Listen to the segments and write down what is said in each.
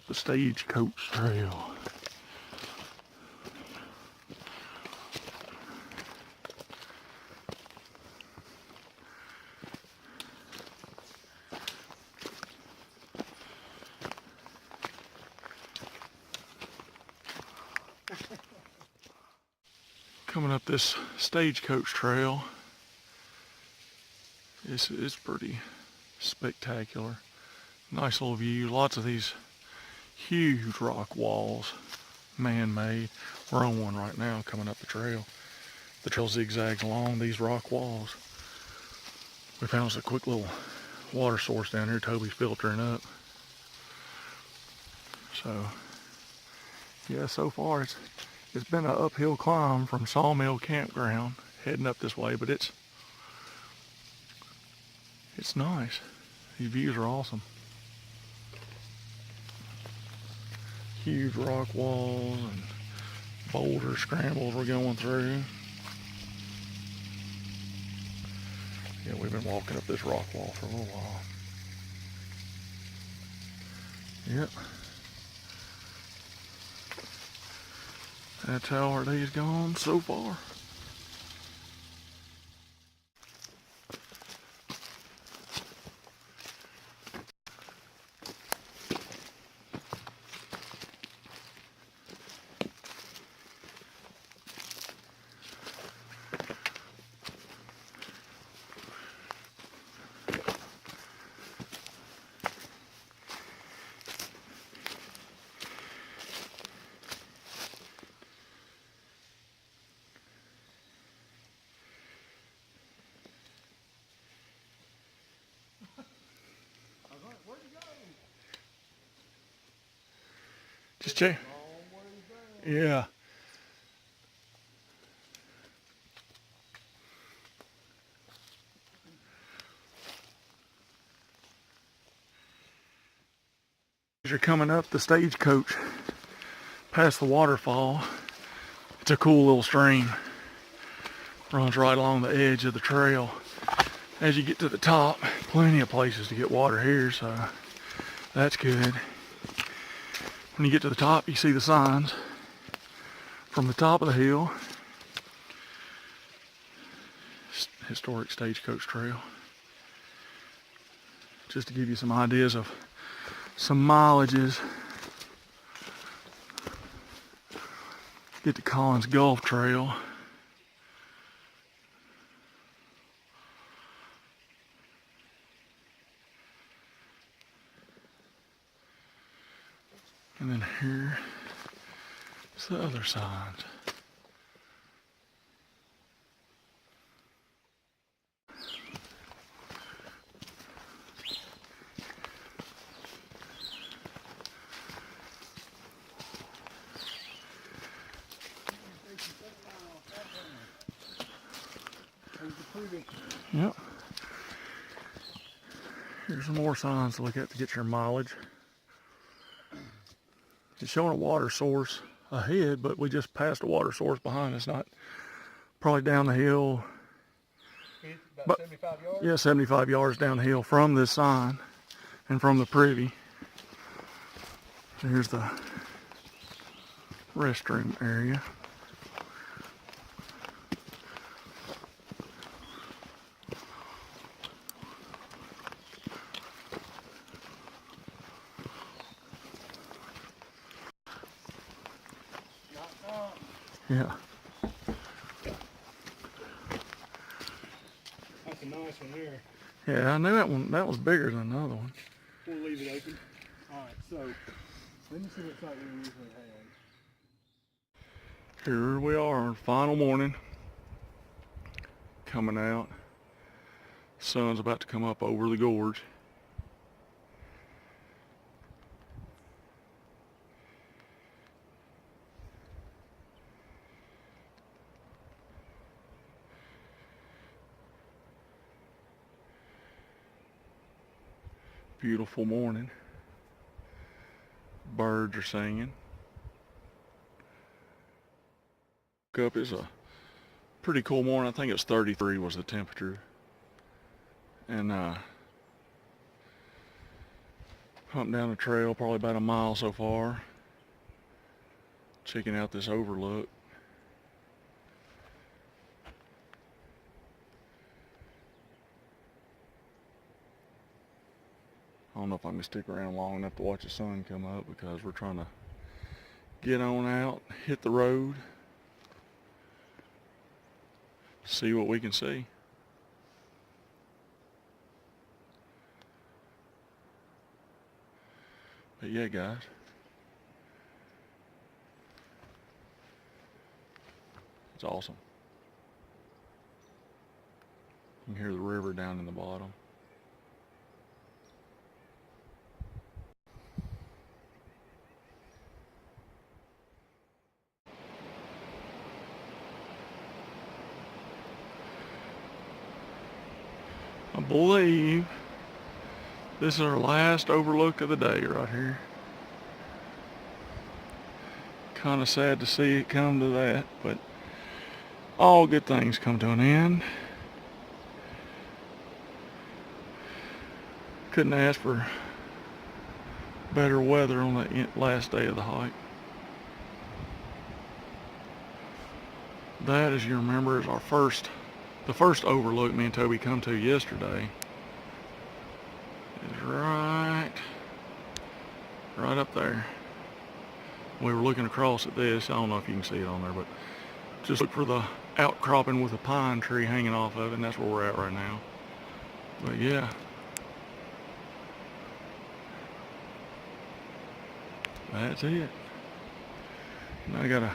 up the Stagecoach Trail. Coming up this Stagecoach Trail, it's pretty spectacular. Nice little view. Lots of these huge rock walls, man-made. We're on one right now coming up the trail. The trail zigzags along these rock walls. We found us a quick little water source down here. Toby's filtering up. So, yeah, so far it's been an uphill climb from Sawmill Campground heading up this way, but it's nice. These views are awesome. Huge rock walls and boulder scrambles we're going through. Yeah, we've been walking up this rock wall for a little while. Yep. That's how our day's gone so far. Just check. Yeah. As you're coming up the Stagecoach past the waterfall, it's a cool little stream. Runs right along the edge of the trail. As you get to the top, plenty of places to get water here, so that's good. When you get to the top, you see the signs from the top of the hill. Historic Stagecoach Trail. Just to give you some ideas of some mileages. Get to Collins Gulf Trail. And then here is the other side. Yep. Here's some more signs to look at to get your mileage. It's showing a water source ahead, but we just passed a water source behind us, not probably down the hill. About 75 yards? Yeah, 75 yards down the hill from this sign and from the privy. Here's the restroom area. Yeah. That's a nice one there. Yeah, I knew that one. That was bigger than another one. We'll leave it open. Alright, so let me see what site we usually have. Here we are, final morning. Coming out. Sun's about to come up over the gorge. Beautiful morning. Birds are singing. Woke up, it's a pretty cool morning. I think it's 33 was the temperature. And Humped down the trail probably about a mile so far, checking out this overlook. I don't know if I can stick around long enough to watch the sun come up because we're trying to get on out, hit the road, see what we can see. But yeah, guys, it's awesome. You can hear the river down in the bottom. I believe this is our last overlook of the day right here. Kind of sad to see it come to that, but all good things come to an end. Couldn't ask for better weather on that last day of the hike. That, as you remember, is the first overlook me and Toby come to yesterday. Is right up there. We were looking across at this. I don't know if you can see it on there, but just look for the outcropping with a pine tree hanging off of it, and that's where we're at right now. But yeah. That's it. Now I gotta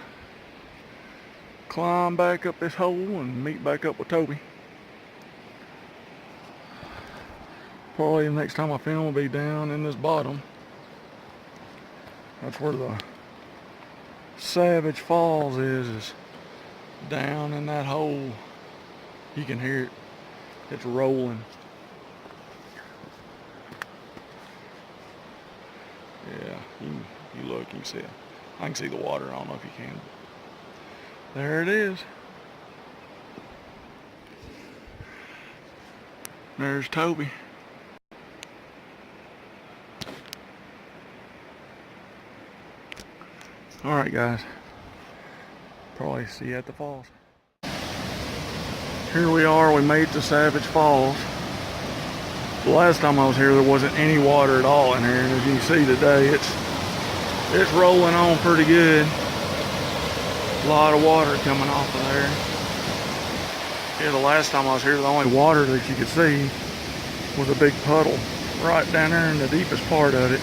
climb back up this hole and meet back up with Toby. Probably the next time I film will be down in this bottom. That's where the Savage Falls is down in that hole. You can hear it. It's rolling. Yeah, you look, you can see it. I can see the water. I don't know if you can. There it is. There's Toby. Alright guys, probably see you at the falls. Here we are, we made it to Savage Falls. The last time I was here there wasn't any water at all in here, and as you can see today it's rolling on pretty good. A lot of water coming off of there. Yeah, the last time I was here the only water that you could see was a big puddle right down there in the deepest part of it.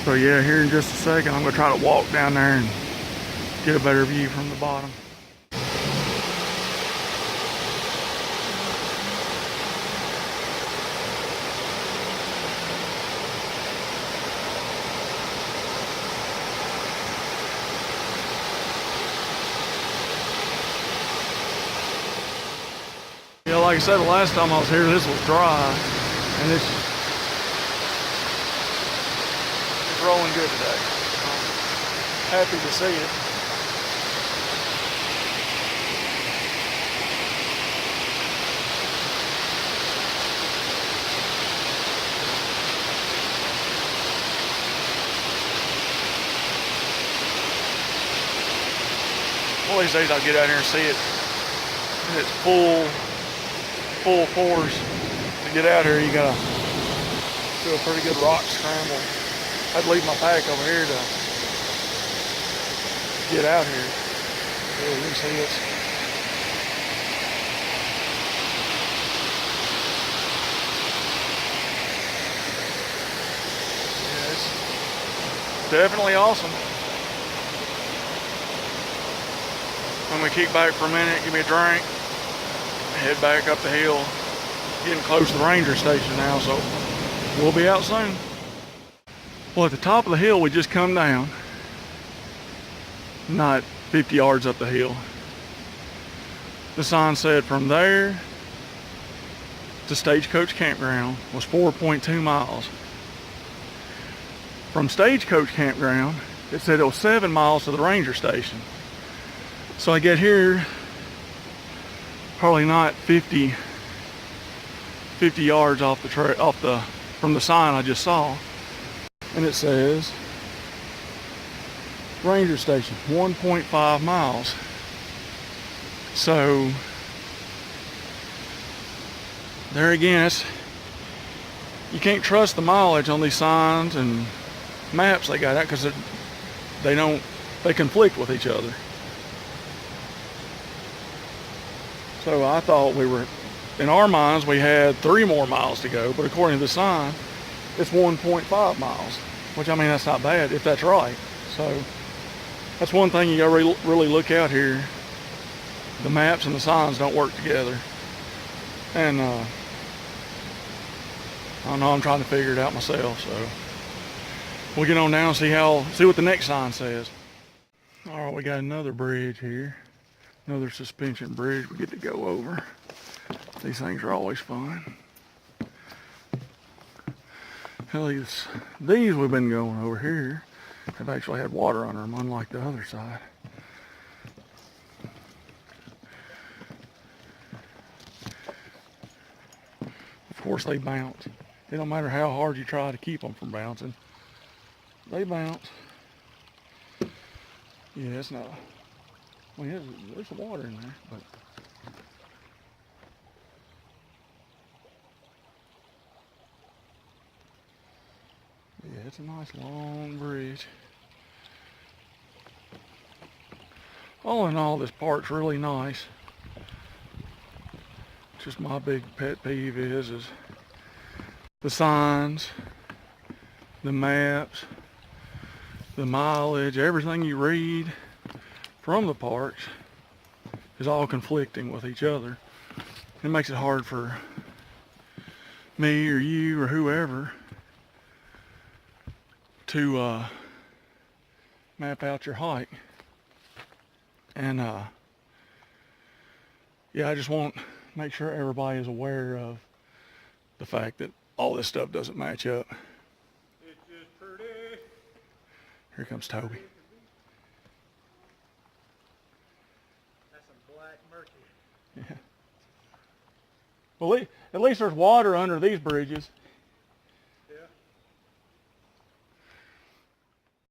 So yeah, here in just a second, I'm gonna try to walk down there and get a better view from the bottom. Yeah, like I said, the last time I was here, this was dry, and it's rolling good today. I'm happy to see it. One of these days I'll get out here and see it in its full force. To get out here, you gotta do a pretty good rock scramble. I'd leave my pack over here to get out here. Yeah, you can see it. Yeah, it's definitely awesome. When we kick back for a minute, give me a drink, head back up the hill. Getting close to the ranger station now, so we'll be out soon. Well, at the top of the hill we just come down, not 50 yards up the hill. The sign said from there to Stagecoach Campground was 4.2 miles. From Stagecoach Campground, it said it was 7 miles to the ranger station. So I get here, probably not 50 yards off the from the sign I just saw. And it says, Ranger Station, 1.5 miles. So, there again, you can't trust the mileage on these signs and maps they got out, because they conflict with each other. So I thought in our minds we had 3 more miles to go, but according to the sign, it's 1.5 miles, which, I mean, that's not bad if that's right. So that's one thing you gotta really look out here. The maps and the signs don't work together. And I don't know, I'm trying to figure it out myself, so we'll get on down and see what the next sign says. All right, we got another bridge here. Another suspension bridge we get to go over. These things are always fun. Hell, these we've been going over here have actually had water under them, unlike the other side. Of course, they bounce. It don't matter how hard you try to keep them from bouncing. They bounce. Yeah, it's not. Well, yeah, there's water in there, but yeah, it's a nice long bridge. All in all, this part's really nice. Just my big pet peeve is the signs, the maps, the mileage, everything you read from the parks is all conflicting with each other. It makes it hard for me or you or whoever to map out your hike. And yeah, I just want to make sure everybody is aware of the fact that all this stuff doesn't match up. It's just pretty. Here comes Toby. That's some black murky. Yeah. Well, at least there's water under these bridges.